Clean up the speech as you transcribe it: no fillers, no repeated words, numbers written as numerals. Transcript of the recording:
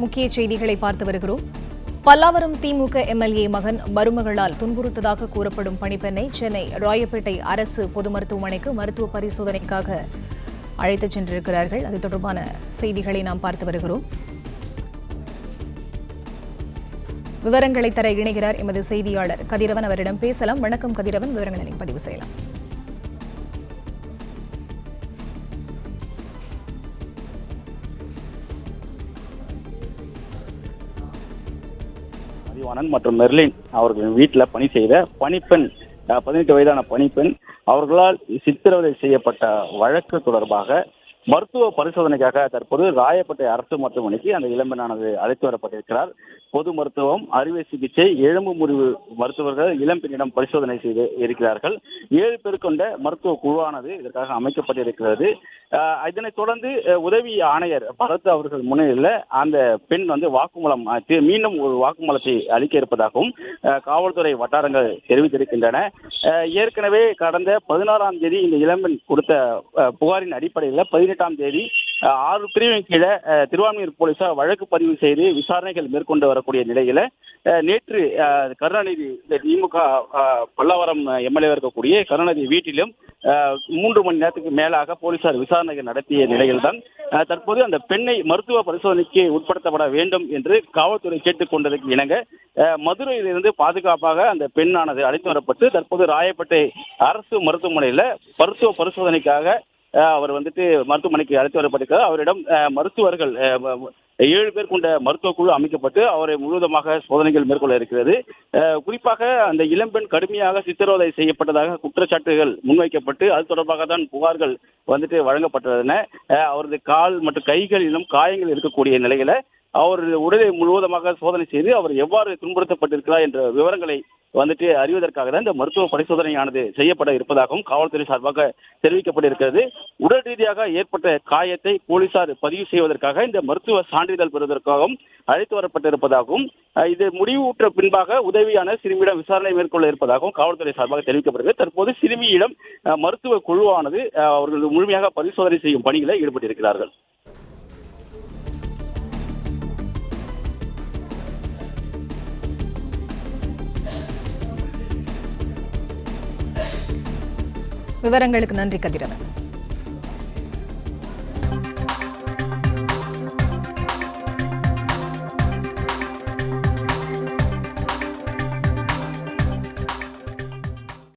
முக்கிய செய்திகளை பார்த்து வருகிறோம். பல்லாவரம் திமுக எம்எல்ஏ மகன் மருமகளால் துன்புறுத்ததாக கூறப்படும் பணிப்பெண்ணை சென்னை ராயப்பேட்டை அரசு பொது மருத்துவமனைக்கு மருத்துவ பரிசோதனைக்காக அழைத்துச் சென்றிருக்கிறார்கள். அது தொடர்பான செய்திகளை நாம் பார்த்து வருகிறோம். விவரங்களை தர இணைகிறார் எமது செய்தியாளர் கதிரவன். அவரிடம் பேசலாம். வணக்கம் கதிரவன், விவரங்களை பதிவு செய்யலாம். மதிவாணன் மற்றும் மெர்லின் அவர்களின் வீட்டில் பணி செய்த பணிப்பெண் 18 வயதான பணிப்பெண் அவர்களால் சித்திரவதை செய்யப்பட்ட வழக்கு தொடர்பாக மருத்துவ பரிசோதனைக்காக தற்போது ராயப்பேட்டை அரசு மருத்துவமனைக்கு அந்த இளம்பெண்ணானது அழைத்து வரப்பட்டிருக்கிறார். பொது மருத்துவம், அறுவை சிகிச்சை, எலும்பு முறிவு மருத்துவர்கள் இளம்பெண்ணிடம் பரிசோதனை செய்து இருக்கிறார்கள். 7 பேர் கொண்ட மருத்துவ குழுவானது இதற்காக அமைக்கப்பட்டிருக்கிறது. இதனைத் தொடர்ந்து உதவி ஆணையர் பரத் அவர்கள் முன்னிலையில் அந்த பெண் வாக்குமூலம் மீண்டும் ஒரு வாக்குமூலத்தை அளிக்க இருப்பதாகவும் காவல்துறை வட்டாரங்கள் தெரிவித்திருக்கின்றன. ஏற்கனவே கடந்த 16ஆம் தேதி இந்த இளம்பெண் கொடுத்த புகாரின் அடிப்படையில் 18ஆம் தேதி 6 பிரிவின் கீழே திருவான்மியூர் போலீசார் வழக்கு பதிவு செய்து விசாரணைகள் மேற்கொண்டு வரக்கூடிய நிலையில நேற்று கருணாநிதி திமுக பல்லாவரம் எம்எல்ஏ இருக்கக்கூடிய கருணாநிதி வீட்டிலும் 3 மணி நேரத்துக்கு மேலாக போலீசார் விசாரணைகள் நடத்திய நிலையில்தான் தற்போது அந்த பெண்ணை மருத்துவ பரிசோதனைக்கு உட்படுத்தப்பட வேண்டும் என்று காவல்துறை கேட்டுக் கொண்டதற்கு இணங்க மதுரையிலிருந்து பாதுகாப்பாக அந்த பெண்ணானது அழைத்து வரப்பட்டு தற்போது ராயப்பேட்டை அரசு மருத்துவமனையில் மருத்துவ பரிசோதனைக்காக அவர் மருத்துவமனைக்கு அழைத்து வரப்பட்டிருக்கிறார். அவரிடம் மருத்துவர்கள் 7 பேர் கொண்ட மருத்துவ குழு அமைக்கப்பட்டு அவரை முழுவதுமாக சோதனைகள் மேற்கொள்ள இருக்கிறது. குறிப்பாக அந்த இளம்பெண் கடுமையாக சித்திரவதை செய்யப்பட்டதாக குற்றச்சாட்டுகள் முன்வைக்கப்பட்டு அது தொடர்பாக தான் புகார்கள் வழங்கப்பட்டன. அவரது கால் மற்றும் கைகளிலும் காயங்கள் இருக்கக்கூடிய நிலையில அவர் உடலை முழுவதுமாக சோதனை செய்து அவர் எவ்வாறு துன்புறுத்தப்பட்டிருக்கிறார் என்ற விவரங்களை அறிவதற்காக தான் இந்த மருத்துவ பரிசோதனையானது செய்யப்பட இருப்பதாகவும் காவல்துறை சார்பாக தெரிவிக்கப்பட்டிருக்கிறது. உடல் ரீதியாக ஏற்பட்ட காயத்தை போலீசார் பதிவு செய்வதற்காக இந்த மருத்துவ சான்றிதழ் பெறுவதற்காகவும் அழைத்து வரப்பட்டிருப்பதாகவும் இது முடிவுற்ற பின்பாக உதவியான சிறுமியிடம் விசாரணை மேற்கொள்ள இருப்பதாகவும் காவல்துறை சார்பாக தெரிவிக்கப்படுகிறது. தற்போது சிறுமியிடம் மருத்துவ குழுவானது அவர்கள் முழுமையாக பரிசோதனை செய்யும் பணிகளில் ஈடுபட்டிருக்கிறார்கள். விவரங்களுக்கு நன்றி கதிரவன்.